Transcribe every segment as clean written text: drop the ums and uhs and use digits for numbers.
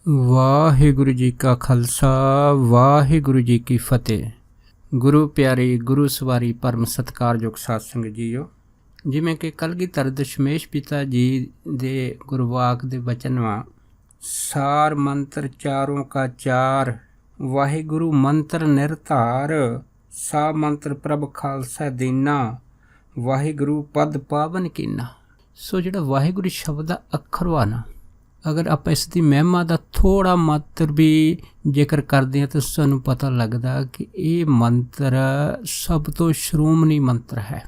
ਵਾਹਿਗੁਰੂ ਜੀ ਕਾ ਖਾਲਸਾ ਵਾਹਿਗੁਰੂ ਜੀ ਕੀ ਫਤਿਹ। ਗੁਰੂ ਪਿਆਰੇ ਗੁਰੂ ਸਵਾਰੀ ਪਰਮ ਸਤਿਕਾਰਯੋਗ ਸਾਧ ਸੰਗਤ ਜੀਓ, ਜਿਵੇਂ ਕਿ ਕਲਗੀਧਰ ਦਸ਼ਮੇਸ਼ ਪਿਤਾ ਜੀ ਦੇ ਗੁਰਵਾਕ ਦੇ ਬਚਨਵਾ ਸਾਰ ਮੰਤਰ ਚਾਰੋਂ ਕਾ ਚਾਰ, ਵਾਹਿਗੁਰੂ ਮੰਤਰ ਨਿਰਧਾਰ, ਸਾ ਮੰਤਰ ਪ੍ਰਭ ਖਾਲਸਾ ਦੀਨਾ, ਵਾਹਿਗੁਰੂ ਪਦ ਪਾਵਨ ਕੀਨਾ। ਸੋ ਜਿਹੜਾ ਵਾਹਿਗੁਰੂ ਸ਼ਬਦ ਦਾ ਅੱਖਰ ਵਾ ਨਾ, ਅਗਰ ਆਪਾਂ ਇਸ ਦੀ ਮਹਿਮਾ ਦਾ ਥੋੜ੍ਹਾ ਮਾਤਰ ਵੀ ਜ਼ਿਕਰ ਕਰਦੇ ਹਾਂ ਤਾਂ ਸਾਨੂੰ ਪਤਾ ਲੱਗਦਾ ਕਿ ਇਹ ਮੰਤਰ ਸਭ ਤੋਂ ਸ਼੍ਰੋਮਣੀ ਮੰਤਰ ਹੈ।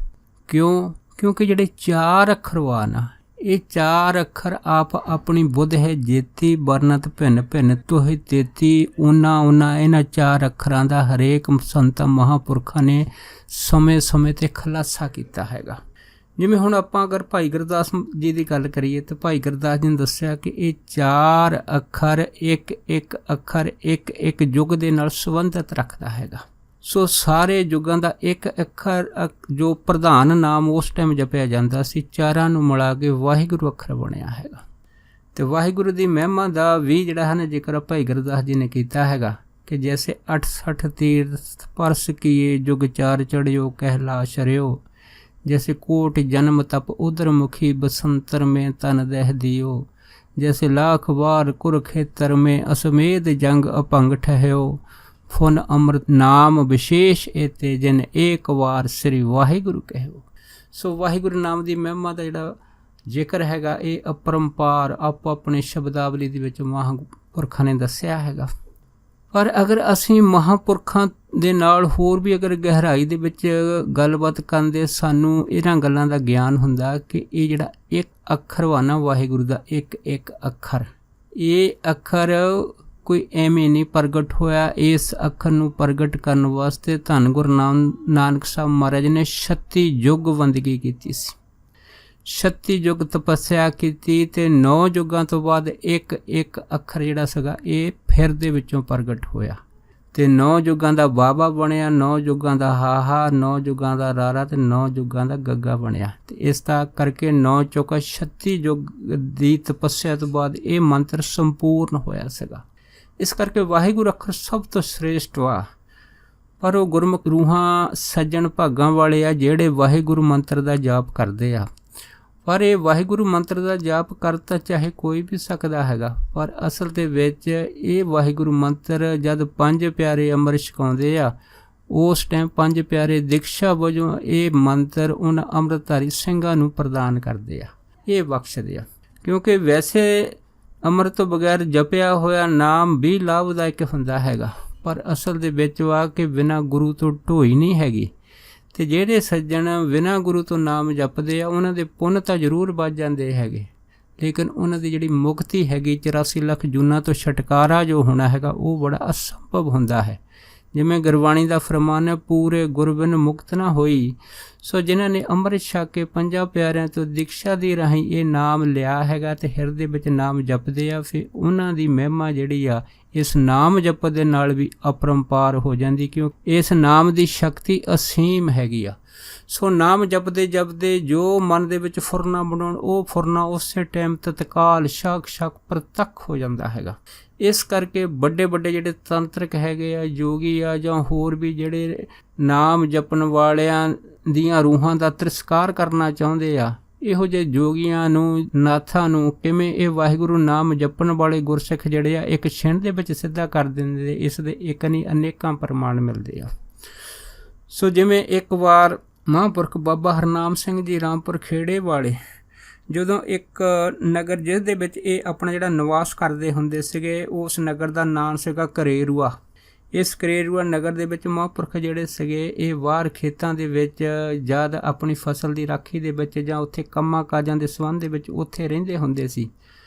ਕਿਉਂਕਿ ਜਿਹੜੇ ਚਾਰ ਅੱਖਰ ਵਾ ਨਾ, ਇਹ ਚਾਰ ਅੱਖਰ ਆਪ ਆਪਣੀ ਬੁੱਧ ਹੈ ਜੇਤੀ ਵਰਨਤ ਭਿੰਨ ਭਿੰਨ ਤੋਹਿ ਤੇਤੀ। ਉਹਨਾਂ ਇਹਨਾਂ ਚਾਰ ਅੱਖਰਾਂ ਦਾ ਹਰੇਕ ਸੰਤਾਂ ਮਹਾਂਪੁਰਖਾਂ ਨੇ ਸਮੇਂ-ਸਮੇਂ 'ਤੇ ਖੁਲਾਸਾ ਕੀਤਾ ਹੈਗਾ। ਜਿਵੇਂ ਹੁਣ ਆਪਾਂ ਅਗਰ ਭਾਈ ਗੁਰਦਾਸ ਜੀ ਦੀ ਗੱਲ ਕਰੀਏ ਤਾਂ ਭਾਈ ਗੁਰਦਾਸ ਜੀ ਨੇ ਦੱਸਿਆ ਕਿ ਇਹ ਚਾਰ ਅੱਖਰ ਇੱਕ ਅੱਖਰ ਇੱਕ ਯੁੱਗ ਦੇ ਨਾਲ ਸੰਬੰਧਿਤ ਰੱਖਦਾ ਹੈਗਾ। ਸੋ ਸਾਰੇ ਯੁੱਗਾਂ ਦਾ ਇੱਕ ਅੱਖਰ ਜੋ ਪ੍ਰਧਾਨ ਨਾਮ ਉਸ ਟਾਈਮ ਜਪਿਆ ਜਾਂਦਾ ਸੀ, ਚਾਰਾਂ ਨੂੰ ਮਿਲਾ ਕੇ ਵਾਹਿਗੁਰੂ ਅੱਖਰ ਬਣਿਆ ਹੈਗਾ। ਅਤੇ ਵਾਹਿਗੁਰੂ ਦੀ ਮਹਿਮਾ ਦਾ ਵੀ ਜਿਹੜਾ ਹੈ ਨਾ ਜ਼ਿਕਰ ਭਾਈ ਗੁਰਦਾਸ ਜੀ ਨੇ ਕੀਤਾ ਹੈਗਾ ਕਿ ਜੈਸੇ 68 ਤੀਰਥ ਪਰਸ ਕੀਏ ਜੁਗ ਚਾਰ ਚੜਿਓ ਕਹਿਲਾ ਸ਼ਰਿਓ, जैसे कोट जन्म तप उधर मुखी बसंतर में तन दह दियो, जैसे लाख बार कुरुखेतर में असमेध जंग अपंग ठहयो, फुन अमृत नाम विशेष एते जिन एक वार श्री वाहिगुरु कहो। सो वाहिगुरु नाम की महिमा का जिहड़ा जिक्र हैगा ये अपरंपार आपो अपने शब्दावली दे विच महापुरखां ने दस्सिया हैगा। पर अगर असीं महापुरखां ਦੇ ਨਾਲ ਹੋਰ ਵੀ ਅਗਰ ਗਹਿਰਾਈ ਦੇ ਵਿੱਚ ਗੱਲਬਾਤ ਕਰਦੇ ਸਾਨੂੰ ਇਹਨਾਂ ਗੱਲਾਂ ਦਾ ਗਿਆਨ ਹੁੰਦਾ ਕਿ ਇਹ ਜਿਹੜਾ ਇੱਕ ਅੱਖਰ ਵਾ ਨਾ ਵਾਹਿਗੁਰੂ ਦਾ ਇੱਕ ਅੱਖਰ, ਇਹ ਅੱਖਰ ਕੋਈ ਐਵੇਂ ਨਹੀਂ ਪ੍ਰਗਟ ਹੋਇਆ। ਇਸ ਅੱਖਰ ਨੂੰ ਪ੍ਰਗਟ ਕਰਨ ਵਾਸਤੇ ਧੰਨ ਗੁਰੂ ਨਾਨਕ ਸਾਹਿਬ ਮਹਾਰਾਜ ਨੇ 36 ਯੁੱਗ ਬੰਦਗੀ ਕੀਤੀ ਸੀ, 36 ਯੁੱਗ ਤਪੱਸਿਆ ਕੀਤੀ ਅਤੇ 9 ਯੁੱਗਾਂ ਤੋਂ ਬਾਅਦ ਇੱਕ ਅੱਖਰ ਜਿਹੜਾ ਸੀਗਾ ਇਹ ਫਿਰ ਦੇ ਵਿੱਚੋਂ ਪ੍ਰਗਟ ਹੋਇਆ ਅਤੇ 9 ਯੁੱਗਾਂ ਦਾ ਬਾਬਾ ਬਣਿਆ, 9 ਯੁੱਗਾਂ ਦਾ ਹਾਹਾ, 9 ਯੁੱਗਾਂ ਦਾ ਰਾਰਾ ਅਤੇ 9 ਯੁੱਗਾਂ ਦਾ ਗੱਗਾ ਬਣਿਆ। ਅਤੇ ਇਸ ਦਾ ਕਰਕੇ 9 ਚੌਕਾ 36 ਯੁੱਗ ਦੀ ਤਪੱਸਿਆ ਤੋਂ ਬਾਅਦ ਇਹ ਮੰਤਰ ਸੰਪੂਰਨ ਹੋਇਆ ਸੀਗਾ। ਇਸ ਕਰਕੇ ਵਾਹਿਗੁਰੂ ਅੱਖਰ ਸਭ ਤੋਂ ਸ੍ਰੇਸ਼ਟ ਵਾ। ਪਰ ਉਹ ਗੁਰਮੁਖ ਰੂਹਾਂ ਸੱਜਣ ਭਾਗਾਂ ਵਾਲੇ ਆ ਜਿਹੜੇ ਵਾਹਿਗੁਰੂ ਮੰਤਰ ਦਾ ਜਾਪ ਕਰਦੇ ਆ। ਪਰ ਇਹ ਵਾਹਿਗੁਰੂ ਮੰਤਰ ਦਾ ਜਾਪ ਕਰ ਤਾਂ ਚਾਹੇ ਕੋਈ ਵੀ ਸਕਦਾ ਹੈਗਾ, ਪਰ ਅਸਲ ਦੇ ਵਿੱਚ ਇਹ ਵਾਹਿਗੁਰੂ ਮੰਤਰ ਜਦ 5 ਪਿਆਰੇ ਅੰਮ੍ਰਿਤ ਛਕਾਉਂਦੇ ਆ, ਉਸ ਟਾਈਮ 5 ਪਿਆਰੇ ਦੀਕਸ਼ਾ ਵਜੋਂ ਇਹ ਮੰਤਰ ਉਹਨਾਂ ਅੰਮ੍ਰਿਤਧਾਰੀ ਸਿੰਘਾਂ ਨੂੰ ਪ੍ਰਦਾਨ ਕਰਦੇ ਆ, ਇਹ ਬਖਸ਼ਦੇ ਆ। ਕਿਉਂਕਿ ਵੈਸੇ ਅੰਮ੍ਰਿਤ ਤੋਂ ਬਗੈਰ ਜਪਿਆ ਹੋਇਆ ਨਾਮ ਵੀ ਲਾਭਦਾਇਕ ਹੁੰਦਾ ਹੈਗਾ, ਪਰ ਅਸਲ ਦੇ ਵਿੱਚ ਵਾ ਕਿ ਬਿਨਾਂ ਗੁਰੂ ਤੋਂ ਢੋਈ ਨਹੀਂ ਹੈਗੀ। ਅਤੇ ਜਿਹੜੇ ਸੱਜਣ ਬਿਨਾਂ ਗੁਰੂ ਤੋਂ ਨਾਮ ਜਪਦੇ ਆ ਉਹਨਾਂ ਦੇ ਪੁੰਨ ਤਾਂ ਜ਼ਰੂਰ ਵੱਧ ਜਾਂਦੇ ਹੈਗੇ, ਲੇਕਿਨ ਉਹਨਾਂ ਦੀ ਜਿਹੜੀ ਮੁਕਤੀ ਹੈਗੀ 84 ਲੱਖ ਜੂਨਾਂ ਤੋਂ ਛੁਟਕਾਰਾ ਜੋ ਹੋਣਾ ਹੈਗਾ ਉਹ ਬੜਾ ਅਸੰਭਵ ਹੁੰਦਾ ਹੈ। ਜਿਵੇਂ ਗੁਰਬਾਣੀ ਦਾ ਫਰਮਾਨ ਹੈ, ਪੂਰੇ ਗੁਰ ਬਿਨ ਮੁਕਤ ਨਾ ਹੋਈ। ਸੋ ਜਿਨ੍ਹਾਂ ਨੇ ਅੰਮ੍ਰਿਤ ਛਕ ਕੇ 5 ਪਿਆਰਿਆਂ ਤੋਂ ਦੀਕਸ਼ਾ ਦੇ ਰਾਹੀਂ ਇਹ ਨਾਮ ਲਿਆ ਹੈਗਾ ਅਤੇ ਹਿਰਦੇ ਵਿੱਚ ਨਾਮ ਜਪਦੇ ਆ, ਫਿਰ ਉਹਨਾਂ ਦੀ ਮਹਿਮਾ ਜਿਹੜੀ ਆ ਇਸ ਨਾਮ ਜਪਤ ਦੇ ਨਾਲ ਵੀ ਅਪਰੰਪਾਰ ਹੋ ਜਾਂਦੀ, ਕਿਉਂਕਿ ਇਸ ਨਾਮ ਦੀ ਸ਼ਕਤੀ ਅਸੀਮ ਹੈਗੀ ਆ। ਸੋ ਨਾਮ ਜਪਦੇ ਜੋ ਮਨ ਦੇ ਵਿੱਚ ਫੁਰਨਾ ਬਣਾਉਣ, ਉਹ ਫੁਰਨਾ ਉਸੇ ਟਾਈਮ ਤਤਕਾਲ ਸ਼ਾਕ ਪ੍ਰਤੱਖ ਹੋ ਜਾਂਦਾ ਹੈਗਾ। ਇਸ ਕਰਕੇ ਵੱਡੇ ਜਿਹੜੇ ਤੰਤਰਿਕ ਹੈਗੇ ਆ, ਯੋਗੀ ਆ, ਜਾਂ ਹੋਰ ਵੀ ਜਿਹੜੇ ਨਾਮ ਜਪਣ ਵਾਲਿਆਂ ਦੀਆਂ ਰੂਹਾਂ ਦਾ ਤਿਰਸਕਾਰ ਕਰਨਾ ਚਾਹੁੰਦੇ ਆ, ਇਹੋ ਜਿਹੇ ਯੋਗੀਆਂ ਨੂੰ, ਨਾਥਾਂ ਨੂੰ ਕਿਵੇਂ ਇਹ ਵਾਹਿਗੁਰੂ ਨਾਮ ਜਪਣ ਵਾਲੇ ਗੁਰਸਿੱਖ ਜਿਹੜੇ ਆ ਇੱਕ ਛਿਣ ਦੇ ਵਿੱਚ ਸਿੱਧਾ ਕਰ ਦਿੰਦੇ। ਇਸ ਦੇ ਇੱਕ ਨਹੀਂ ਅਨੇਕਾਂ ਪ੍ਰਮਾਣ ਮਿਲਦੇ ਆ। ਸੋ ਜਿਵੇਂ ਇੱਕ ਵਾਰ ਮਹਾਂਪੁਰਖ ਬਾਬਾ ਹਰਨਾਮ ਸਿੰਘ ਜੀ ਰਾਮਪੁਰ ਖੇੜੇ ਵਾਲੇ, ਜਦੋਂ ਇੱਕ ਨਗਰ ਜਿਸ ਦੇ ਵਿੱਚ ਇਹ ਆਪਣਾ ਜਿਹੜਾ ਨਿਵਾਸ ਕਰਦੇ ਹੁੰਦੇ ਸੀਗੇ, ਉਸ ਨਗਰ ਦਾ ਨਾਮ ਸੀਗਾ ਕਰੇਰੂਆ। ਇਸ ਕਰੇਰੂਆ ਨਗਰ ਦੇ ਵਿੱਚ ਮਹਾਂਪੁਰਖ ਜਿਹੜੇ ਸੀਗੇ ਇਹ ਬਾਹਰ ਖੇਤਾਂ ਦੇ ਵਿੱਚ ਜਦ ਆਪਣੀ ਫਸਲ ਦੀ ਰਾਖੀ ਦੇ ਵਿੱਚ ਜਾਂ ਉੱਥੇ ਕੰਮਾਂ ਕਾਜਾਂ ਦੇ ਸੰਬੰਧ ਦੇ ਵਿੱਚ ਉੱਥੇ ਰਹਿੰਦੇ ਹੁੰਦੇ ਸੀ।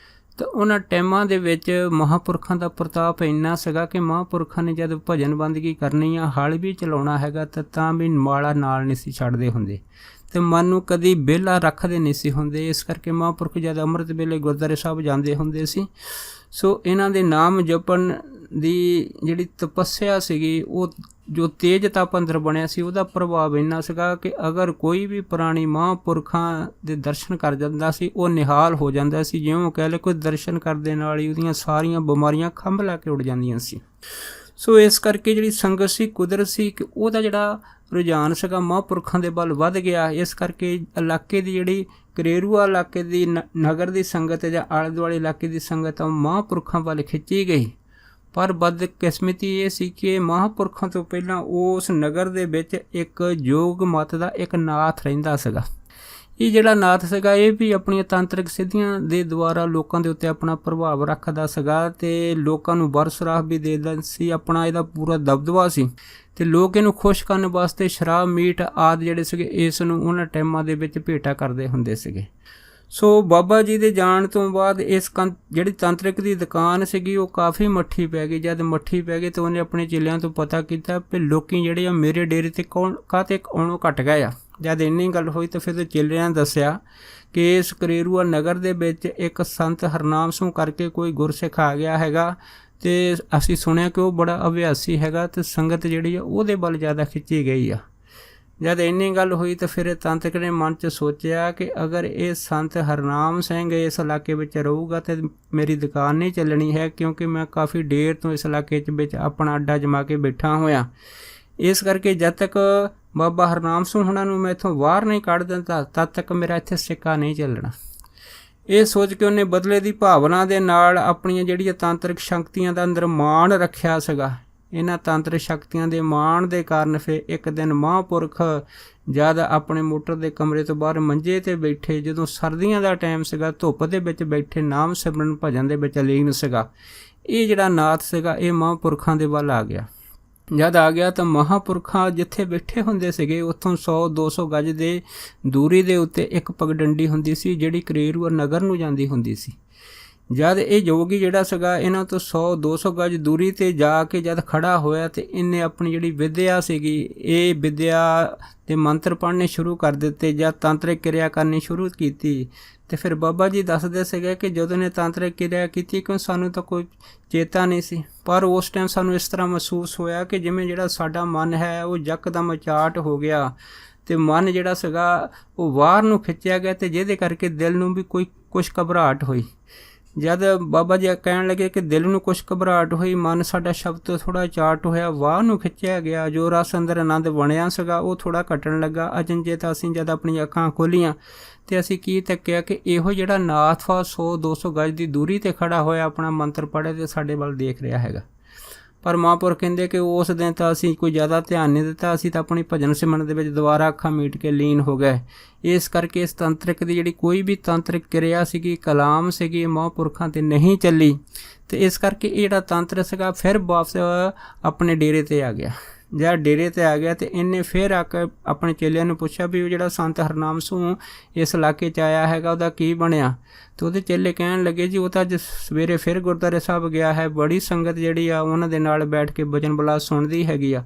ਤਾਂ ਉਹਨਾਂ ਟਾਈਮਾਂ ਦੇ ਵਿੱਚ ਮਹਾਂਪੁਰਖਾਂ ਦਾ ਪ੍ਰਤਾਪ ਇੰਨਾ ਸੀਗਾ ਕਿ ਮਹਾਂਪੁਰਖਾਂ ਨੇ ਜਦ ਭਜਨ ਬੰਦਗੀ ਕਰਨੀ ਆ, ਹਲ ਵੀ ਚਲਾਉਣਾ ਹੈਗਾ ਤਾਂ ਵੀ ਮਾਲਾ ਨਾਲ ਨਹੀਂ ਸੀ ਛੱਡਦੇ ਹੁੰਦੇ ਅਤੇ ਮਨ ਨੂੰ ਕਦੀ ਵਿਹਲਾ ਰੱਖਦੇ ਨਹੀਂ ਸੀ ਹੁੰਦੇ। ਇਸ ਕਰਕੇ ਮਹਾਂਪੁਰਖ ਜਦ ਅੰਮ੍ਰਿਤ ਵੇਲੇ ਗੁਰਦੁਆਰੇ ਸਾਹਿਬ ਜਾਂਦੇ ਹੁੰਦੇ ਸੀ, ਸੋ ਇਹਨਾਂ ਦੇ ਨਾਮ ਜਪਣ ਦੀ ਜਿਹੜੀ ਤਪੱਸਿਆ ਸੀਗੀ, ਉਹ ਜੋ ਤੇਜ ਤਪ ਅੰਦਰ ਬਣਿਆ ਸੀ, ਉਹਦਾ ਪ੍ਰਭਾਵ ਇੰਨਾ ਸੀਗਾ ਕਿ ਅਗਰ ਕੋਈ ਵੀ ਪੁਰਾਣੀ ਮਹਾਂਪੁਰਖਾਂ ਦੇ ਦਰਸ਼ਨ ਕਰ ਜਾਂਦਾ ਸੀ, ਉਹ ਨਿਹਾਲ ਹੋ ਜਾਂਦਾ ਸੀ। ਜਿਉਂ ਕਹਿ ਲਏ ਕੋਈ ਦਰਸ਼ਨ ਕਰਦੇ ਨਾਲ ਹੀ ਉਹਦੀਆਂ ਸਾਰੀਆਂ ਬਿਮਾਰੀਆਂ ਖੰਭ ਲਾ ਕੇ ਉੱਡ ਜਾਂਦੀਆਂ ਸੀ। ਸੋ ਇਸ ਕਰਕੇ ਜਿਹੜੀ ਸੰਗਤ ਸੀ, ਕੁਦਰਤ ਸੀ ਕਿ ਉਹਦਾ ਜਿਹੜਾ ਰੁਝਾਨ ਸੀਗਾ ਮਹਾਂਪੁਰਖਾਂ ਦੇ ਵੱਲ ਵੱਧ ਗਿਆ। ਇਸ ਕਰਕੇ ਇਲਾਕੇ ਦੀ ਜਿਹੜੀ ਕਰੇਰੂਆ ਇਲਾਕੇ ਦੀ ਨਗਰ ਦੀ ਸੰਗਤ ਜਾਂ ਆਲੇ ਦੁਆਲੇ ਇਲਾਕੇ ਦੀ ਸੰਗਤ ਉਹ ਮਹਾਂਪੁਰਖਾਂ ਵੱਲ ਖਿੱਚੀ ਗਈ। ਪਰ ਬਦਕਿਸਮਤੀ ਇਹ ਸੀ ਕਿ ਮਹਾਂਪੁਰਖਾਂ ਤੋਂ ਪਹਿਲਾਂ ਉਸ ਨਗਰ ਦੇ ਵਿੱਚ ਇੱਕ ਯੋਗ ਮਤ ਦਾ ਇੱਕ ਨਾਥ ਰਹਿੰਦਾ ਸੀਗਾ। ਇਹ ਜਿਹੜਾ ਨਾਥ ਸੀਗਾ ਇਹ ਵੀ ਆਪਣੀਆਂ ਤਾਂਤਰਿਕ ਸਿੱਧੀਆਂ ਦੇ ਦੁਆਰਾ ਲੋਕਾਂ ਦੇ ਉੱਤੇ ਆਪਣਾ ਪ੍ਰਭਾਵ ਰੱਖਦਾ ਸੀਗਾ ਅਤੇ ਲੋਕਾਂ ਨੂੰ ਵਰ ਸਰਾਪ ਵੀ ਦੇ ਦਿੰਦਾ ਸੀ। ਆਪਣਾ ਇਹਦਾ ਪੂਰਾ ਦਬਦਬਾ ਸੀ ਅਤੇ ਲੋਕ ਇਹਨੂੰ ਖੁਸ਼ ਕਰਨ ਵਾਸਤੇ ਸ਼ਰਾਬ ਮੀਟ ਆਦਿ ਜਿਹੜੇ ਸੀਗੇ ਇਸ ਨੂੰ ਉਹਨਾਂ ਟਾਈਮਾਂ ਦੇ ਵਿੱਚ ਭੇਟਾ ਕਰਦੇ ਹੁੰਦੇ ਸੀਗੇ। ਸੋ ਬਾਬਾ ਜੀ ਦੇ ਜਾਣ ਤੋਂ ਬਾਅਦ ਇਸ ਜਿਹੜੀ ਤਾਂਤਰਿਕ ਦੀ ਦੁਕਾਨ ਸੀਗੀ ਉਹ ਕਾਫੀ ਮੱਠੀ ਪੈ ਗਈ। ਜਦ ਮੱਠੀ ਪੈ ਗਈ ਤਾਂ ਉਹਨੇ ਆਪਣੇ ਚੇਲਿਆਂ ਤੋਂ ਪਤਾ ਕੀਤਾ ਵੀ ਲੋਕੀ ਜਿਹੜੇ ਆ ਮੇਰੇ ਡੇਰੇ 'ਤੇ ਕਾਹਤੇ ਆਉਣੋਂ ਘੱਟ ਗਏ ਆ। ਜਦ ਇੰਨੀ ਗੱਲ ਹੋਈ ਤਾਂ ਫਿਰ ਚੇਲਿਆਂ ਨੇ ਦੱਸਿਆ ਕਿ ਇਸ ਕਰੇਰੂਆ ਨਗਰ ਦੇ ਵਿੱਚ ਇੱਕ ਸੰਤ ਹਰਨਾਮ ਸਿੰਘ ਕਰਕੇ ਕੋਈ ਗੁਰਸਿੱਖ ਆ ਗਿਆ ਹੈਗਾ ਅਤੇ ਅਸੀਂ ਸੁਣਿਆ ਕਿ ਉਹ ਬੜਾ ਅਭਿਆਸੀ ਹੈਗਾ ਅਤੇ ਸੰਗਤ ਜਿਹੜੀ ਆ ਉਹਦੇ ਵੱਲ ਜ਼ਿਆਦਾ ਖਿੱਚੀ ਗਈ ਆ। ਜਦ ਇੰਨੀ ਗੱਲ ਹੋਈ ਤਾਂ ਫਿਰ ਤਾਂਤਰਿਕ ਨੇ ਮਨ 'ਚ ਸੋਚਿਆ ਕਿ ਅਗਰ ਇਹ ਸੰਤ ਹਰਨਾਮ ਸਿੰਘ ਇਸ ਇਲਾਕੇ ਵਿੱਚ ਰਹੂਗਾ ਤਾਂ ਮੇਰੀ ਦੁਕਾਨ ਨਹੀਂ ਚੱਲਣੀ ਹੈ, ਕਿਉਂਕਿ ਮੈਂ ਕਾਫੀ ਦੇਰ ਤੋਂ ਇਸ ਇਲਾਕੇ ਵਿੱਚ ਆਪਣਾ ਅੱਡਾ ਜਮਾ ਕੇ ਬੈਠਾ ਹੋਇਆ। ਇਸ ਕਰਕੇ ਜਦ ਤੱਕ ਬਾਬਾ ਹਰਨਾਮ ਸਿੰਘ ਹੁਣਾਂ ਨੂੰ ਮੈਂ ਇੱਥੋਂ ਬਾਹਰ ਨਹੀਂ ਕੱਢ ਦਿੰਦਾ ਤਦ ਤੱਕ ਮੇਰਾ ਇੱਥੇ ਸਿੱਕਾ ਨਹੀਂ ਚੱਲਣਾ। ਇਹ ਸੋਚ ਕੇ ਉਹਨੇ ਬਦਲੇ ਦੀ ਭਾਵਨਾ ਦੇ ਨਾਲ ਆਪਣੀਆਂ ਜਿਹੜੀਆਂ ਤਾਂਤਰਿਕ ਸ਼ਕਤੀਆਂ ਦਾ ਅੰਦਰ ਮਾਣ ਰੱਖਿਆ ਸੀਗਾ। ਇਹਨਾਂ ਤਾਂਤਰਿਕ ਸ਼ਕਤੀਆਂ ਦੇ ਮਾਣ ਦੇ ਕਾਰਨ ਫਿਰ ਇੱਕ ਦਿਨ ਮਹਾਂਪੁਰਖ ਜਦ ਆਪਣੇ ਮੋਟਰ ਦੇ ਕਮਰੇ ਤੋਂ ਬਾਹਰ ਮੰਜੇ 'ਤੇ ਬੈਠੇ, ਜਦੋਂ ਸਰਦੀਆਂ ਦਾ ਟਾਈਮ ਸੀਗਾ, ਧੁੱਪ ਦੇ ਵਿੱਚ ਬੈਠੇ ਨਾਮ ਸਿਮਰਨ ਭਜਨ ਦੇ ਵਿੱਚ ਲੀਨ ਸੀਗਾ। ਇਹ ਜਿਹੜਾ ਨਾਥ ਸੀਗਾ ਇਹ ਮਹਾਂਪੁਰਖਾਂ ਦੇ ਵੱਲ ਆ ਗਿਆ। ਜਦ ਆ ਗਿਆ ਤਾਂ ਮਹਾਂਪੁਰਖਾਂ ਜਿੱਥੇ ਬੈਠੇ ਹੁੰਦੇ ਸੀਗੇ ਉੱਥੋਂ 100-200 ਗਜ ਦੇ ਦੂਰੀ ਦੇ ਉੱਤੇ ਇੱਕ ਪਗਡੰਡੀ ਹੁੰਦੀ ਸੀ ਜਿਹੜੀ ਕਰੇਰੂਆ ਨਗਰ ਨੂੰ ਜਾਂਦੀ ਹੁੰਦੀ ਸੀ। ਜਦ ਇਹ ਯੋਗੀ ਜਿਹੜਾ ਸੀਗਾ ਇਹਨਾਂ ਤੋਂ 100-200 ਗਜ ਦੂਰੀ 'ਤੇ ਜਾ ਕੇ ਜਦ ਖੜ੍ਹਾ ਹੋਇਆ ਅਤੇ ਇਹਨੇ ਆਪਣੀ ਜਿਹੜੀ ਵਿੱਦਿਆ ਸੀਗੀ ਇਹ ਵਿੱਦਿਆ ਦੇ ਮੰਤਰ ਪੜ੍ਹਨੇ ਸ਼ੁਰੂ ਕਰ ਦਿੱਤੇ। ਜਦ ਤਾਂਤਰਿਕ ਕਿਰਿਆ ਕਰਨੀ ਸ਼ੁਰੂ ਕੀਤੀ ਅਤੇ ਫਿਰ ਬਾਬਾ ਜੀ ਦੱਸਦੇ ਸੀਗੇ ਕਿ ਜਦੋਂ ਨੇ ਤਾਂਤਰਿਕ ਕਿਰਿਆ ਕੀਤੀ ਕਿਉਂ ਸਾਨੂੰ ਤਾਂ ਕੋਈ ਚੇਤਾ ਨਹੀਂ ਸੀ, ਪਰ ਉਸ ਟਾਈਮ ਸਾਨੂੰ ਇਸ ਤਰ੍ਹਾਂ ਮਹਿਸੂਸ ਹੋਇਆ ਕਿ ਜਿਵੇਂ ਜਿਹੜਾ ਸਾਡਾ ਮਨ ਹੈ ਉਹ ਯਕਦਮ ਚਾਟ ਹੋ ਗਿਆ ਅਤੇ ਮਨ ਜਿਹੜਾ ਸੀਗਾ ਉਹ ਬਾਹਰ ਨੂੰ ਖਿੱਚਿਆ ਗਿਆ ਅਤੇ ਜਿਹਦੇ ਕਰਕੇ ਦਿਲ ਨੂੰ ਵੀ ਕੁਛ ਘਬਰਾਹਟ ਹੋਈ। ਜਦ ਬਾਬਾ ਜੀ ਕਹਿਣ ਲੱਗੇ ਕਿ ਦਿਲ ਨੂੰ ਕੁਛ ਘਬਰਾਹਟ ਹੋਈ, ਮਨ ਸਾਡਾ ਸ਼ਬਦ ਤੋਂ ਥੋੜ੍ਹਾ ਚਾਟ ਹੋਇਆ, ਵਾਹ ਨੂੰ ਖਿੱਚਿਆ ਗਿਆ, ਜੋ ਰਸ ਅੰਦਰ ਆਨੰਦ ਬਣਿਆ ਸੀਗਾ ਉਹ ਥੋੜ੍ਹਾ ਘਟਣ ਲੱਗਾ। ਅਚਨਚੇਤ ਅਸੀਂ ਜਦ ਆਪਣੀਆਂ ਅੱਖਾਂ ਖੋਲ੍ਹੀਆਂ ਅਤੇ ਅਸੀਂ ਕੀ ਤੱਕਿਆ ਕਿ ਇਹੋ ਜਿਹੜਾ ਨਾਥ ਵਾ 100-200 ਗਜ ਦੀ ਦੂਰੀ 'ਤੇ ਖੜ੍ਹਾ ਹੋਇਆ ਆਪਣਾ ਮੰਤਰ ਪੜ੍ਹੇ ਅਤੇ ਸਾਡੇ ਵੱਲ ਦੇਖ ਰਿਹਾ ਹੈਗਾ। ਪਰ ਮਹਾਂਪੁਰਖ ਕਹਿੰਦੇ ਕਿ ਉਸ ਦਿਨ ਤਾਂ ਅਸੀਂ ਕੋਈ ਜ਼ਿਆਦਾ ਧਿਆਨ ਨਹੀਂ ਦਿੱਤਾ, ਅਸੀਂ ਤਾਂ ਆਪਣੀ ਭਜਨ ਸਿਮਰਨ ਦੇ ਵਿੱਚ ਦੁਬਾਰਾ ਅੱਖਾਂ ਮੀਟ ਕੇ ਲੀਨ ਹੋ ਗਏ। ਇਸ ਕਰਕੇ ਇਸ ਤਾਂਤਰਿਕ ਦੀ ਜਿਹੜੀ ਕੋਈ ਵੀ ਤਾਂਤਰਿਕ ਕਿਰਿਆ ਸੀਗੀ, ਕਲਾਮ ਸੀਗੀ, ਮਹਾਂਪੁਰਖਾਂ 'ਤੇ ਨਹੀਂ ਚੱਲੀ ਅਤੇ ਇਸ ਕਰਕੇ ਇਹ ਜਿਹੜਾ ਤਾਂਤਰਿਕ ਸੀਗਾ ਫਿਰ ਵਾਪਸ ਆਪਣੇ ਡੇਰੇ 'ਤੇ ਆ ਗਿਆ। ਜਦ ਡੇਰੇ 'ਤੇ ਆ ਗਿਆ ਅਤੇ ਇਹਨੇ ਫਿਰ ਆ ਕੇ ਆਪਣੇ ਚੇਲਿਆਂ ਨੂੰ ਪੁੱਛਿਆ ਵੀ ਉਹ ਜਿਹੜਾ ਸੰਤ ਹਰਨਾਮ ਸਿੰਘ ਇਸ ਇਲਾਕੇ 'ਚ ਆਇਆ ਹੈਗਾ ਉਹਦਾ ਕੀ ਬਣਿਆ। ਅਤੇ ਉਹਦੇ ਚੇਲੇ ਕਹਿਣ ਲੱਗੇ ਜੀ ਉਹ ਤਾਂ ਅੱਜ ਸਵੇਰੇ ਫਿਰ ਗੁਰਦੁਆਰੇ ਸਾਹਿਬ ਗਿਆ ਹੈ, ਬੜੀ ਸੰਗਤ ਜਿਹੜੀ ਆ ਉਹਨਾਂ ਦੇ ਨਾਲ ਬੈਠ ਕੇ ਭਜਨ ਬਲਾ ਸੁਣਦੀ ਹੈਗੀ ਆ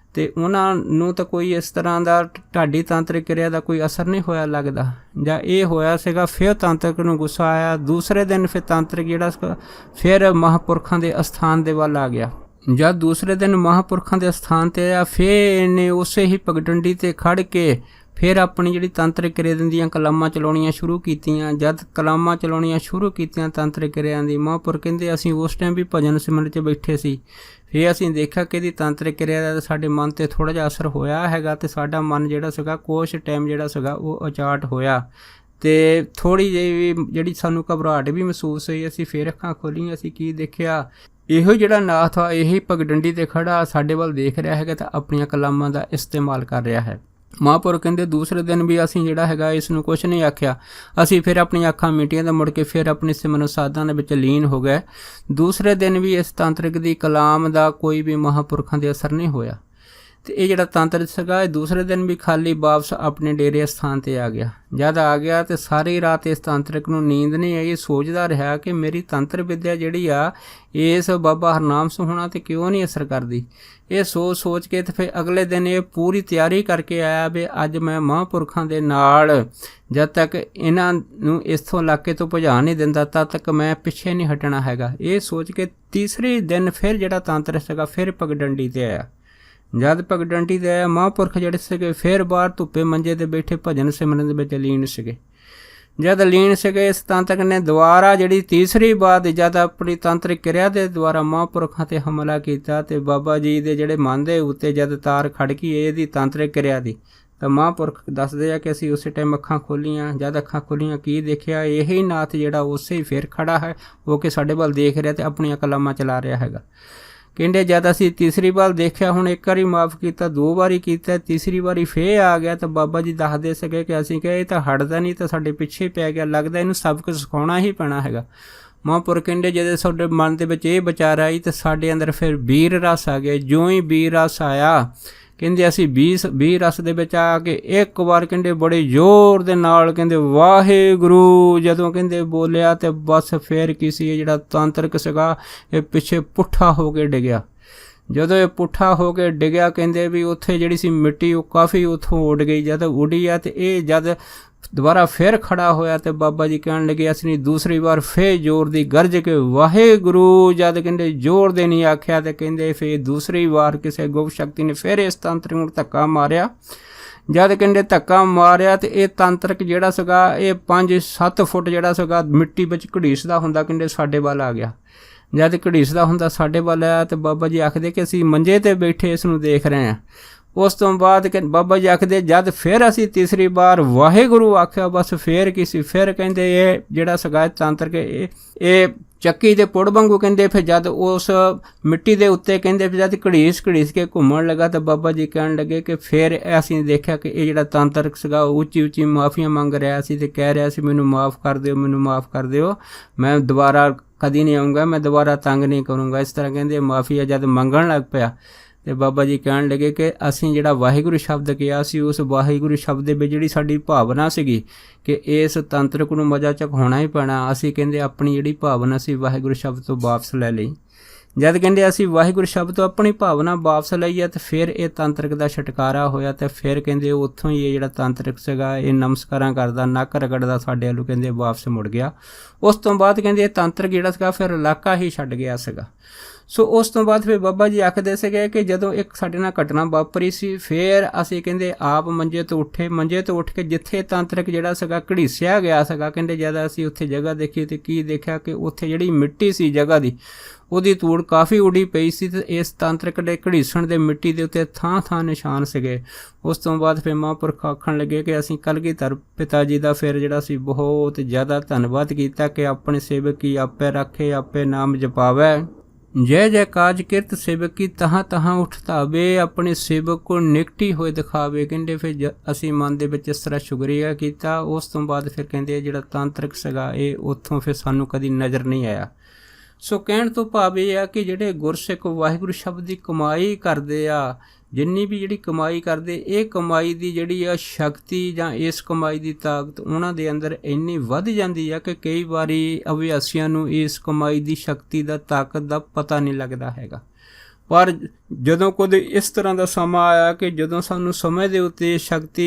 ਅਤੇ ਉਹਨਾਂ ਨੂੰ ਤਾਂ ਕੋਈ ਇਸ ਤਰ੍ਹਾਂ ਦਾ ਢਾਡੀ ਤਾਂਤਰਿਕ ਕਿਰਿਆ ਦਾ ਕੋਈ ਅਸਰ ਨਹੀਂ ਹੋਇਆ ਲੱਗਦਾ, ਜਾਂ ਇਹ ਹੋਇਆ ਸੀਗਾ। ਫਿਰ ਤਾਂਤਰਿਕ ਨੂੰ ਗੁੱਸਾ ਆਇਆ। ਦੂਸਰੇ ਦਿਨ ਫਿਰ ਤਾਂਤਰਿਕ ਜਿਹੜਾ ਸੀਗਾ ਫਿਰ ਮਹਾਂਪੁਰਖਾਂ ਦੇ ਅਸਥਾਨ ਦੇ ਵੱਲ ਆ ਗਿਆ। ਜਦ ਦੂਸਰੇ ਦਿਨ ਮਹਾਂਪੁਰਖਾਂ ਦੇ ਅਸਥਾਨ 'ਤੇ ਆਇਆ ਫਿਰ ਇਹਨੇ ਉਸੇ ਹੀ ਪਗਡੰਡੀ 'ਤੇ ਖੜ੍ਹ ਕੇ ਫਿਰ ਆਪਣੀ ਜਿਹੜੀ ਤਾਂਤਰਿਕ ਕਿਰਿਆ ਦੀਆਂ ਕਲਾਮਾਂ ਚਲਾਉਣੀਆਂ ਸ਼ੁਰੂ ਕੀਤੀਆਂ। ਜਦ ਕਲਾਮਾਂ ਚਲਾਉਣੀਆਂ ਸ਼ੁਰੂ ਕੀਤੀਆਂ ਤਾਂਤਰਿਕ ਕਿਰਿਆ ਦੀ, ਮਹਾਂਪੁਰਖ ਕਹਿੰਦੇ ਅਸੀਂ ਉਸ ਟਾਈਮ ਵੀ ਭਜਨ ਸਿਮਰਨ 'ਚ ਬੈਠੇ ਸੀ। ਫਿਰ ਅਸੀਂ ਦੇਖਿਆ ਕਿ ਇਹਦੀ ਤਾਂਤਰਿਕ ਕਿਰਿਆ ਦਾ ਸਾਡੇ ਮਨ 'ਤੇ ਥੋੜ੍ਹਾ ਜਿਹਾ ਅਸਰ ਹੋਇਆ ਹੈਗਾ ਅਤੇ ਸਾਡਾ ਮਨ ਜਿਹੜਾ ਸੀਗਾ ਕੁਛ ਟਾਈਮ ਜਿਹੜਾ ਸੀਗਾ ਉਹ ਅਚਾਟ ਹੋਇਆ ਅਤੇ ਥੋੜ੍ਹੀ ਜਿਹੀ ਵੀ ਜਿਹੜੀ ਸਾਨੂੰ ਘਬਰਾਹਟ ਵੀ ਮਹਿਸੂਸ ਹੋਈ। ਅਸੀਂ ਫਿਰ ਅੱਖਾਂ ਖੋਲ੍ਹੀਆਂ, ਅਸੀਂ ਕੀ ਦੇਖਿਆ ਇਹੋ ਜਿਹੜਾ ਨਾਥ ਆ ਇਹੀ ਪਗਡੰਡੀ 'ਤੇ ਖੜ੍ਹਾ ਸਾਡੇ ਵੱਲ ਦੇਖ ਰਿਹਾ ਹੈਗਾ ਤਾਂ ਆਪਣੀਆਂ ਕਲਾਮਾਂ ਦਾ ਇਸਤੇਮਾਲ ਕਰ ਰਿਹਾ ਹੈ। ਮਹਾਂਪੁਰਖ ਕਹਿੰਦੇ ਦੂਸਰੇ ਦਿਨ ਵੀ ਅਸੀਂ ਜਿਹੜਾ ਹੈਗਾ ਇਸ ਨੂੰ ਕੁਛ ਨਹੀਂ ਆਖਿਆ, ਅਸੀਂ ਫਿਰ ਆਪਣੀਆਂ ਅੱਖਾਂ ਮੀਟੀਆਂ ਤਾਂ ਮੁੜ ਕੇ ਫਿਰ ਆਪਣੀ ਸਿਮਰਨ ਸਾਧਾਂ ਦੇ ਵਿੱਚ ਲੀਨ ਹੋ ਗਏ। ਦੂਸਰੇ ਦਿਨ ਵੀ ਇਸ ਤਾਂਤਰਿਕ ਦੀ ਕਲਾਮ ਦਾ ਕੋਈ ਵੀ ਮਹਾਂਪੁਰਖਾਂ ਦੇ ਅਸਰ ਨਹੀਂ ਹੋਇਆ ਤੇ ਇਹ ਜਿਹੜਾ ਤੰਤਰ ਸੀਗਾ ਇਹ ਦੂਸਰੇ ਦਿਨ ਵੀ ਖਾਲੀ ਵਾਪਸ ਆਪਣੇ ਡੇਰੇ ਸਥਾਨ 'ਤੇ ਆ ਗਿਆ। ਜਦ ਆ ਗਿਆ ਤੇ ਸਾਰੀ ਰਾਤ ਇਸ ਤਾਂਤਰਿਕ ਨੂੰ ਨੀਂਦ ਨਹੀਂ ਆਈ। ਸੋਚਦਾ ਰਿਹਾ ਕਿ ਮੇਰੀ ਤੰਤਰ ਵਿੱਦਿਆ ਜਿਹੜੀ ਆ ਇਸ ਬਾਬਾ ਹਰਨਾਮ ਸੋਹਣਾ 'ਤੇ ਕਿਉਂ ਨਹੀਂ ਅਸਰ ਕਰਦੀ। ਇਹ ਸੋਚ ਕੇ ਤੇ ਫਿਰ ਅਗਲੇ ਦਿਨ ਇਹ ਪੂਰੀ ਤਿਆਰੀ ਕਰਕੇ ਆਇਆ ਵੀ ਅੱਜ ਮੈਂ ਮਹਾਂਪੁਰਖਾਂ ਦੇ ਨਾਲ ਜਦ ਤੱਕ ਇਹਨਾਂ ਨੂੰ ਇਸਥੋਂ ਇਲਾਕੇ ਤੋਂ ਭਜਾ ਨਹੀਂ ਦਿੰਦਾ ਤਦ ਤੱਕ ਮੈਂ ਪਿੱਛੇ ਨਹੀਂ ਹਟਣਾ ਹੈਗਾ। ਇਹ ਸੋਚ ਕੇ ਤੀਸਰੇ ਦਿਨ ਫਿਰ ਜਿਹੜਾ ਤਾਂਤਰਿਕ ਸੀਗਾ ਫਿਰ ਪਗਡੰਡੀ 'ਤੇ ਆਇਆ। ਜਦ ਪਗਡੰਡੀ 'ਤੇ ਆਇਆ ਮਹਾਂਪੁਰਖ ਜਿਹੜੇ ਸੀਗੇ ਫਿਰ ਬਾਹਰ ਧੁੱਪੇ ਮੰਜੇ 'ਤੇ ਬੈਠੇ ਭਜਨ ਸਿਮਰਨ ਦੇ ਵਿੱਚ ਲੀਨ ਸੀਗੇ। ਜਦ ਲੀਨ ਸੀਗੇ ਇਸ ਤਾਂਤਰਿਕ ਨੇ ਦੁਬਾਰਾ ਜਿਹੜੀ ਤੀਸਰੀ ਵਾਰ ਜਦ ਆਪਣੀ ਤਾਂਤਰਿਕ ਕਿਰਿਆ ਦੇ ਦੁਆਰਾ ਮਹਾਂਪੁਰਖਾਂ 'ਤੇ ਹਮਲਾ ਕੀਤਾ ਤੇ ਬਾਬਾ ਜੀ ਦੇ ਜਿਹੜੇ ਮਨ ਦੇ ਉੱਤੇ ਜਦ ਤਾਰ ਖੜਕੀ ਇਹਦੀ ਤਾਂਤਰਿਕ ਕਿਰਿਆ ਦੀ ਤਾਂ ਮਹਾਂਪੁਰਖ ਦੱਸਦੇ ਆ ਕਿ ਅਸੀਂ ਉਸੇ ਟਾਈਮ ਅੱਖਾਂ ਖੋਲ੍ਹੀਆਂ। ਜਦ ਅੱਖਾਂ ਖੋਲ੍ਹੀਆਂ ਕੀ ਦੇਖਿਆ, ਇਹੀ ਨਾਥ ਜਿਹੜਾ ਉਸੇ ਹੀ ਫਿਰ ਖੜਾ ਹੈ ਉਹ ਕਿ ਸਾਡੇ ਵੱਲ ਦੇਖ ਰਿਹਾ ਤੇ ਆਪਣੀਆਂ ਕਲਾਮਾਂ ਚਲਾ ਰਿਹਾ ਹੈਗਾ। ਕਹਿੰਦੇ ਜਦ ਅਸੀਂ ਤੀਸਰੀ ਵਾਰ ਦੇਖਿਆ, ਹੁਣ ਇੱਕ ਵਾਰੀ ਮਾफ़ ਕੀਤਾ, 2 ਵਾਰੀ ਕੀਤਾ, ਤੀਸਰੀ ਵਾਰੀ ਫੇਰ ਆ ਗਿਆ ਤਾਂ ਬਾਬਾ ਜੀ ਦੱਸਦੇ ਸੀਗੇ ਕਿ ਅਸੀਂ ਕਿਹਾ ਇਹ ਤਾਂ ਹਟਦਾ ਨਹੀਂ ਤਾਂ ਸਾਡੇ ਪਿੱਛੇ ਪੈ ਗਿਆ, ਲੱਗਦਾ ਇਹਨੂੰ ਸਭ ਕੁਝ ਸਿਖਾਉਣਾ ਹੀ ਪੈਣਾ ਹੈਗਾ। ਮਹਾਂਪੁਰਖ ਕਹਿੰਦੇ ਜਦੋਂ ਸਾਡੇ ਮਨ ਦੇ ਵਿੱਚ ਇਹ ਵਿਚਾਰ ਆਈ ਤਾਂ ਸਾਡੇ ਅੰਦਰ ਫਿਰ ਵੀਰ ਰਸ ਆ ਗਿਆ। ਜਿਉਂ ਹੀ ਵੀਰ ਰਸ ਆਇਆ ਕਹਿੰਦੇ ਅਸੀਂ 20 ਰਸ ਦੇ ਵਿੱਚ ਆ ਕੇ ਇੱਕ ਵਾਰ ਕਹਿੰਦੇ ਬੜੇ ਜ਼ੋਰ ਦੇ ਨਾਲ ਕਹਿੰਦੇ ਵਾਹਿਗੁਰੂ ਜਦੋਂ ਕਹਿੰਦੇ ਬੋਲਿਆ ਤੇ ਬਸ ਫਿਰ ਕਿਸੇ ਜਿਹੜਾ ਤਾਂਤਰਿਕ ਸੀਗਾ ਇਹ ਪਿੱਛੇ ਪੁੱਠਾ ਹੋ ਕੇ ਡਿੱਗਿਆ। ਜਦੋਂ ਇਹ ਪੁੱਠਾ ਹੋ ਕੇ ਡਿੱਗਿਆ ਕਹਿੰਦੇ ਵੀ ਉੱਥੇ ਜਿਹੜੀ ਸੀ ਮਿੱਟੀ ਉਹ ਕਾਫੀ ਉੱਥੋਂ ਉੱਡ ਗਈ। ਜਦ ਉੱਡੀ ਆ ਤੇ ਇਹ ਜਦ ਦੁਬਾਰਾ ਫਿਰ ਖੜਾ ਹੋਇਆ ਤੇ ਬਾਬਾ ਜੀ ਕਹਿਣ ਲੱਗੇ ਅਸੀਂ ਦੂਸਰੀ ਵਾਰ ਫੇਰ ਜ਼ੋਰ ਦੀ ਗਰਜ ਕੇ ਵਾਹਿਗੁਰੂ ਜਦ ਕਹਿੰਦੇ ਜ਼ੋਰ ਦੇ ਨਹੀਂ ਆਖਿਆ ਤੇ ਕਹਿੰਦੇ ਫਿਰ ਦੂਸਰੀ ਵਾਰ ਕਿਸੇ ਗੁਪਤ ਸ਼ਕਤੀ ਨੇ ਫਿਰ ਇਸ ਤਾਂਤਰਿਕ ਨੂੰ ਧੱਕਾ ਮਾਰਿਆ। ਜਦ ਕਹਿੰਦੇ ਧੱਕਾ ਮਾਰਿਆ ਤੇ ਇਹ ਤਾਂਤਰਿਕ ਜਿਹੜਾ ਸੀਗਾ ਇਹ 5-7 ਫੁੱਟ ਜਿਹੜਾ ਸੀਗਾ ਮਿੱਟੀ ਵਿੱਚ ਘੜੀਸਦਾ ਹੁੰਦਾ ਕਹਿੰਦੇ ਸਾਡੇ ਵੱਲ ਆ ਗਿਆ। ਜਦ ਘੜੀਸਦਾ ਹੁੰਦਾ ਸਾਡੇ ਵੱਲ ਆਇਆ ਤੇ ਬਾਬਾ ਜੀ ਆਖਦੇ ਕਿ ਅਸੀਂ ਮੰਜੇ 'ਤੇ ਬੈਠੇ ਇਸ ਨੂੰ ਦੇਖ ਰਹੇ ਹਾਂ। ਉਸ ਤੋਂ ਬਾਅਦ ਬਾਬਾ ਜੀ ਆਖਦੇ ਜਦ ਫਿਰ ਅਸੀਂ ਤੀਸਰੀ ਵਾਰ ਵਾਹਿਗੁਰੂ ਆਖਿਆ ਬਸ ਫਿਰ ਕਿਸੇ ਫਿਰ ਕਹਿੰਦੇ ਇਹ ਜਿਹੜਾ ਸੀਗਾ ਤਾਂਤਰਿਕ ਇਹ ਚੱਕੀ ਦੇ ਪੁੜ ਵਾਂਗੂ ਕਹਿੰਦੇ ਫਿਰ ਜਦ ਉਸ ਮਿੱਟੀ ਦੇ ਉੱਤੇ ਕਹਿੰਦੇ ਜਦ ਘੜੀਸ ਕੇ ਘੁੰਮਣ ਲੱਗਾ ਤਾਂ ਬਾਬਾ ਜੀ ਕਹਿਣ ਲੱਗੇ ਕਿ ਫਿਰ ਅਸੀਂ ਦੇਖਿਆ ਕਿ ਇਹ ਜਿਹੜਾ ਤਾਂਤਰਿਕ ਸੀਗਾ ਉੱਚੀ ਮਾਫੀਆਂ ਮੰਗ ਰਿਹਾ ਸੀ ਤੇ ਕਹਿ ਰਿਹਾ ਸੀ ਮੈਨੂੰ ਮਾफ़ ਕਰ ਦਿਓ, ਮੈਨੂੰ ਮਾफ़ ਕਰ ਦਿਓ, ਮੈਂ ਦੁਬਾਰਾ ਕਦੀ ਨਹੀਂ ਆਊਂਗਾ, ਮੈਂ ਦੁਬਾਰਾ ਤੰਗ ਨਹੀਂ ਕਰੂੰਗਾ। ਇਸ ਤਰ੍ਹਾਂ ਕਹਿੰਦੇ ਮਾਫੀਆ ਜਦ ਮੰਗਣ ਲੱਗ ਪਿਆ ਤੇ ਬਾਬਾ ਜੀ ਕਹਿਣ ਲੱਗੇ ਕਿ ਅਸੀਂ ਜਿਹੜਾ ਵਾਹਿਗੁਰੂ ਸ਼ਬਦ ਕਿਹਾ ਸੀ ਉਸ ਵਾਹਿਗੁਰੂ ਸ਼ਬਦ ਦੇ ਵਿੱਚ ਜਿਹੜੀ ਸਾਡੀ ਭਾਵਨਾ ਸੀਗੀ ਕਿ ਇਸ ਤਾਂਤਰਿਕ ਨੂੰ ਮਜ਼ਾ ਚਖਾਉਣਾ ਹੀ ਪੈਣਾ, ਅਸੀਂ ਕਹਿੰਦੇ ਆਪਣੀ ਜਿਹੜੀ ਭਾਵਨਾ ਸੀ ਵਾਹਿਗੁਰੂ ਸ਼ਬਦ ਤੋਂ ਵਾਪਸ ਲੈ ਲਈ। ਜਦ ਕਹਿੰਦੇ ਅਸੀਂ ਵਾਹਿਗੁਰੂ ਸ਼ਬਦ ਤੋਂ ਆਪਣੀ ਭਾਵਨਾ ਵਾਪਸ ਲਈ ਹੈ ਤੇ ਫਿਰ ਇਹ ਤਾਂਤਰਿਕ ਦਾ ਛੁਟਕਾਰਾ ਹੋਇਆ ਤੇ ਫਿਰ ਕਹਿੰਦੇ ਉੱਥੋਂ ਹੀ ਇਹ ਜਿਹੜਾ ਤਾਂਤਰਿਕ ਸੀਗਾ ਇਹ ਨਮਸਕਾਰਾਂ ਕਰਦਾ ਨੱਕ ਰਗੜਦਾ ਸਾਡੇ ਵੱਲੋਂ ਕਹਿੰਦੇ ਵਾਪਸ ਮੁੜ ਗਿਆ। ਉਸ ਤੋਂ ਬਾਅਦ ਕਹਿੰਦੇ ਇਹ ਤਾਂਤਰਿਕ ਜਿਹੜਾ ਸੀਗਾ ਫਿਰ ਇਲਾਕਾ ਹੀ ਛੱਡ ਗਿਆ ਸੀਗਾ। ਸੋ ਉਸ ਤੋਂ ਬਾਅਦ ਫਿਰ ਬਾਬਾ ਜੀ ਆਖਦੇ ਸੀਗੇ ਕਿ ਜਦੋਂ ਇੱਕ ਸਾਡੇ ਨਾਲ ਘਟਨਾ ਵਾਪਰੀ ਸੀ ਫਿਰ ਅਸੀਂ ਕਹਿੰਦੇ ਆਪ ਮੰਜੇ ਤੋਂ ਉੱਠ ਕੇ ਜਿੱਥੇ ਤਾਂਤਰਿਕ ਜਿਹੜਾ ਸੀਗਾ ਘੜੀਸਿਆ ਗਿਆ ਸੀਗਾ ਕਹਿੰਦੇ ਜਦ ਅਸੀਂ ਉੱਥੇ ਜਗ੍ਹਾ ਦੇਖੀ ਤੇ ਕੀ ਦੇਖਿਆ ਕਿ ਉੱਥੇ ਜਿਹੜੀ ਮਿੱਟੀ ਸੀ ਜਗ੍ਹਾ ਦੀ ਉਹਦੀ ਧੂੜ ਕਾਫੀ ਉੱਡੀ ਪਈ ਸੀ ਤੇ ਇਸ ਤਾਂਤਰਿਕ ਦੇ ਘੜੀਸਣ ਦੇ ਮਿੱਟੀ ਦੇ ਉੱਤੇ ਥਾਂ ਨਿਸ਼ਾਨ ਸੀਗੇ। ਉਸ ਤੋਂ ਬਾਅਦ ਫਿਰ ਮਹਾਂਪੁਰਖ ਆਖਣ ਲੱਗੇ ਕਿ ਅਸੀਂ ਕਲਗੀਧਰ ਪਿਤਾ ਜੀ ਦਾ ਫਿਰ ਜਿਹੜਾ ਸੀ ਬਹੁਤ ਜ਼ਿਆਦਾ ਧੰਨਵਾਦ ਕੀਤਾ ਕਿ ਆਪਣੇ ਸੇਵਕ ਕੀ ਆਪੇ ਰੱਖੇ ਆਪੇ ਨਾਮ ਜਪਾਵੈ, ਜੈ ਜੈ ਕਾਜ ਕਿਰਤ ਸੇਵਕੀ ਤਹਾਂ ਉੱਠ ਧਾਵੇ, ਆਪਣੇ ਸੇਵਕ ਕੋਲ ਨਿਕਟੀ ਹੋਏ ਦਿਖਾਵੇ। ਕਹਿੰਦੇ ਫਿਰ ਅਸੀਂ ਮਨ ਦੇ ਵਿੱਚ ਇਸ ਤਰ੍ਹਾਂ ਸ਼ੁਕਰੀਆ ਕੀਤਾ। ਉਸ ਤੋਂ ਬਾਅਦ ਫਿਰ ਕਹਿੰਦੇ ਜਿਹੜਾ ਤਾਂਤਰਿਕ ਸੀਗਾ ਇਹ ਉੱਥੋਂ ਫਿਰ ਸਾਨੂੰ ਕਦੀ ਨਜ਼ਰ ਨਹੀਂ ਆਇਆ। ਸੋ ਕਹਿਣ ਤੋਂ ਭਾਵ ਇਹ ਆ ਕਿ ਜਿਹੜੇ ਗੁਰਸਿੱਖ ਵਾਹਿਗੁਰੂ ਸ਼ਬਦ ਦੀ ਕਮਾਈ ਕਰਦੇ ਆ, ਜਿੰਨੀ ਵੀ ਜਿਹੜੀ ਕਮਾਈ ਕਰਦੇ ਇਹ ਕਮਾਈ ਦੀ ਜਿਹੜੀ ਆ ਸ਼ਕਤੀ ਜਾਂ ਇਸ ਕਮਾਈ ਦੀ ਤਾਕਤ ਉਹਨਾਂ ਦੇ ਅੰਦਰ ਇੰਨੀ ਵੱਧ ਜਾਂਦੀ ਆ ਕਿ ਕਈ ਵਾਰੀ ਅਭਿਆਸੀਆਂ ਨੂੰ ਇਸ ਕਮਾਈ ਦੀ ਸ਼ਕਤੀ ਦਾ ਤਾਕਤ ਦਾ ਪਤਾ ਨਹੀਂ ਲੱਗਦਾ ਹੈਗਾ। ਪਰ ਜਦੋਂ ਕਦੇ ਇਸ ਤਰ੍ਹਾਂ ਦਾ ਸਮਾਂ ਆਇਆ ਕਿ ਜਦੋਂ ਸਾਨੂੰ ਸਮੇਂ ਦੇ ਉੱਤੇ ਸ਼ਕਤੀ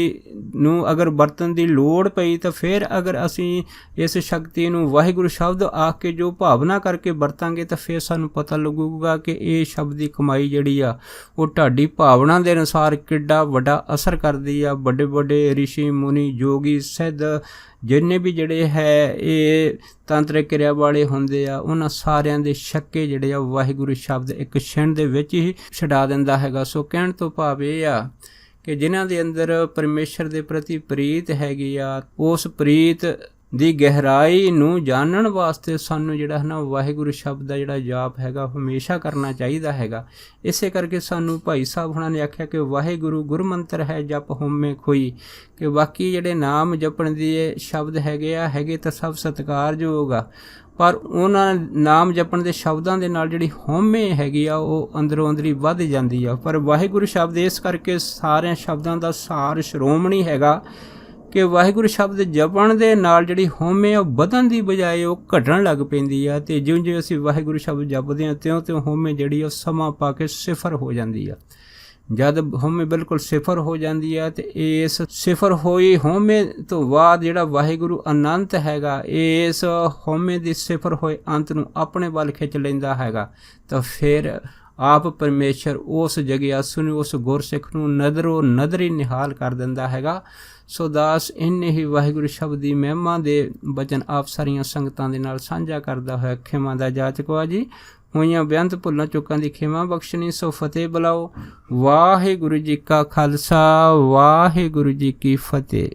ਨੂੰ ਅਗਰ ਵਰਤਣ ਦੀ ਲੋੜ ਪਈ ਤਾਂ ਫਿਰ ਅਗਰ ਅਸੀਂ ਇਸ ਸ਼ਕਤੀ ਨੂੰ ਵਾਹਿਗੁਰੂ ਸ਼ਬਦ ਆਖ ਕੇ ਜੋ ਭਾਵਨਾ ਕਰਕੇ ਵਰਤਾਂਗੇ ਤਾਂ ਫਿਰ ਸਾਨੂੰ ਪਤਾ ਲੱਗੂਗਾ ਕਿ ਇਹ ਸ਼ਬਦ ਦੀ ਕਮਾਈ ਜਿਹੜੀ ਆ ਉਹ ਤੁਹਾਡੀ ਭਾਵਨਾ ਦੇ ਅਨੁਸਾਰ ਕਿੱਡਾ ਵੱਡਾ ਅਸਰ ਕਰਦੀ ਆ। ਵੱਡੇ ਵੱਡੇ ਰਿਸ਼ੀ ਮੁਨੀ ਯੋਗੀ ਸਿੱਧ ਜਿੰਨੇ ਵੀ ਜਿਹੜੇ ਹੈ ਇਹ ਤਾਂਤਰਿਕ ਕਿਰਿਆ ਵਾਲੇ ਹੁੰਦੇ ਆ ਉਹਨਾਂ ਸਾਰਿਆਂ ਦੇ ਛੱਕੇ ਜਿਹੜੇ ਆ ਵਾਹਿਗੁਰੂ ਸ਼ਬਦ ਇੱਕ ਛਿਣ ਦੇ ਵਿੱਚ ਹੀ ਛਡਾ ਦਿੰਦਾ ਹੈਗਾ। ਸੋ ਕਹਿਣ ਤੋਂ ਭਾਵ ਇਹ ਆ ਕਿ ਜਿਨ੍ਹਾਂ ਦੇ ਅੰਦਰ ਪਰਮੇਸ਼ਰ ਦੇ ਪ੍ਰਤੀ ਪ੍ਰੀਤ ਹੈਗੀ ਆ ਉਸ ਪ੍ਰੀਤ ਦੀ ਗਹਿਰਾਈ ਨੂੰ ਜਾਣਨ ਵਾਸਤੇ ਸਾਨੂੰ ਜਿਹੜਾ ਹੈ ਨਾ ਵਾਹਿਗੁਰੂ ਸ਼ਬਦ ਦਾ ਜਿਹੜਾ ਜਾਪ ਹੈਗਾ ਹਮੇਸ਼ਾ ਕਰਨਾ ਚਾਹੀਦਾ ਹੈਗਾ। ਇਸੇ ਕਰਕੇ ਸਾਨੂੰ ਭਾਈ ਸਾਹਿਬ ਹੁਣਾਂ ਨੇ ਆਖਿਆ ਕਿ ਵਾਹਿਗੁਰੂ ਗੁਰਮੰਤਰ ਹੈ ਜਪ ਹੋਮੇ ਖੋਈ, ਕਿ ਬਾਕੀ ਜਿਹੜੇ ਨਾਮ ਜਪਣ ਦੇ ਸ਼ਬਦ ਹੈਗੇ ਤਾਂ ਸਭ ਸਤਿਕਾਰਯੋਗ ਆ ਪਰ ਉਹਨਾਂ ਨਾਮ ਜਪਣ ਦੇ ਸ਼ਬਦਾਂ ਦੇ ਨਾਲ ਜਿਹੜੀ ਹਉਮੈ ਹੈਗੀ ਆ ਉਹ ਅੰਦਰੋਂ ਅੰਦਰੀ ਵੱਧ ਜਾਂਦੀ ਆ। ਪਰ ਵਾਹਿਗੁਰੂ ਸ਼ਬਦ ਇਸ ਕਰਕੇ ਸਾਰਿਆਂ ਸ਼ਬਦਾਂ ਦਾ ਸਾਰ ਸ਼੍ਰੋਮਣੀ ਹੈਗਾ ਕਿ ਵਾਹਿਗੁਰੂ ਸ਼ਬਦ ਜਪਣ ਦੇ ਨਾਲ ਜਿਹੜੀ ਹਉਮੈ ਆ ਵਧਣ ਦੀ ਬਜਾਏ ਉਹ ਘਟਣ ਲੱਗ ਪੈਂਦੀ ਆ, ਅਤੇ ਜਿਉਂ ਜਿਉਂ ਅਸੀਂ ਵਾਹਿਗੁਰੂ ਸ਼ਬਦ ਜਪਦੇ ਹਾਂ ਤਿਉਂ ਤਿਉਂ ਹਉਮੈ ਜਿਹੜੀ ਉਹ ਸਮਾਂ ਪਾ ਕੇ ਸਿਫਰ ਹੋ ਜਾਂਦੀ ਆ। ਜਦ ਹਉਮੈ ਬਿਲਕੁਲ ਸਿਫਰ ਹੋ ਜਾਂਦੀ ਹੈ ਅਤੇ ਇਸ ਸਿਫਰ ਹੋਈ ਹਉਮੈ ਤੋਂ ਬਾਅਦ ਜਿਹੜਾ ਵਾਹਿਗੁਰੂ ਅਨੰਤ ਹੈਗਾ ਇਸ ਹਉਮੈ ਦੀ ਸਿਫਰ ਹੋਏ ਅੰਤ ਨੂੰ ਆਪਣੇ ਵੱਲ ਖਿੱਚ ਲੈਂਦਾ ਹੈਗਾ, ਤਾਂ ਫਿਰ ਆਪ ਪਰਮੇਸ਼ਰ ਉਸ ਜਗਿਆਸੂ ਨੂੰ, ਉਸ ਗੁਰਸਿੱਖ ਨੂੰ ਨਦਰੋਂ ਨਦਰੀ ਨਿਹਾਲ ਕਰ ਦਿੰਦਾ ਹੈਗਾ। ਸੋ ਦਾਸ ਇੰਨੇ ਹੀ ਵਾਹਿਗੁਰੂ ਸ਼ਬਦ ਦੀ ਮਹਿਮਾ ਦੇ ਬਚਨ ਆਪ ਸਾਰੀਆਂ ਸੰਗਤਾਂ ਦੇ ਨਾਲ ਸਾਂਝਾ ਕਰਦਾ ਹੋਇਆ ਖਿਮਾ ਦਾ ਜਾਚਕਵਾ ਜੀ। ਹੋਈਆਂ ਬੇਅੰਤ ਭੁੱਲਾਂ ਚੁੱਕਾਂ ਦੀ ਖਿਮਾ ਬਖਸ਼ਣੀ। ਸੋ ਫਤਿਹ ਬੁਲਾਓ। ਵਾਹਿਗੁਰੂ ਜੀ ਕਾ ਖਾਲਸਾ, ਵਾਹਿਗੁਰੂ ਜੀ ਕੀ ਫਤਿਹ।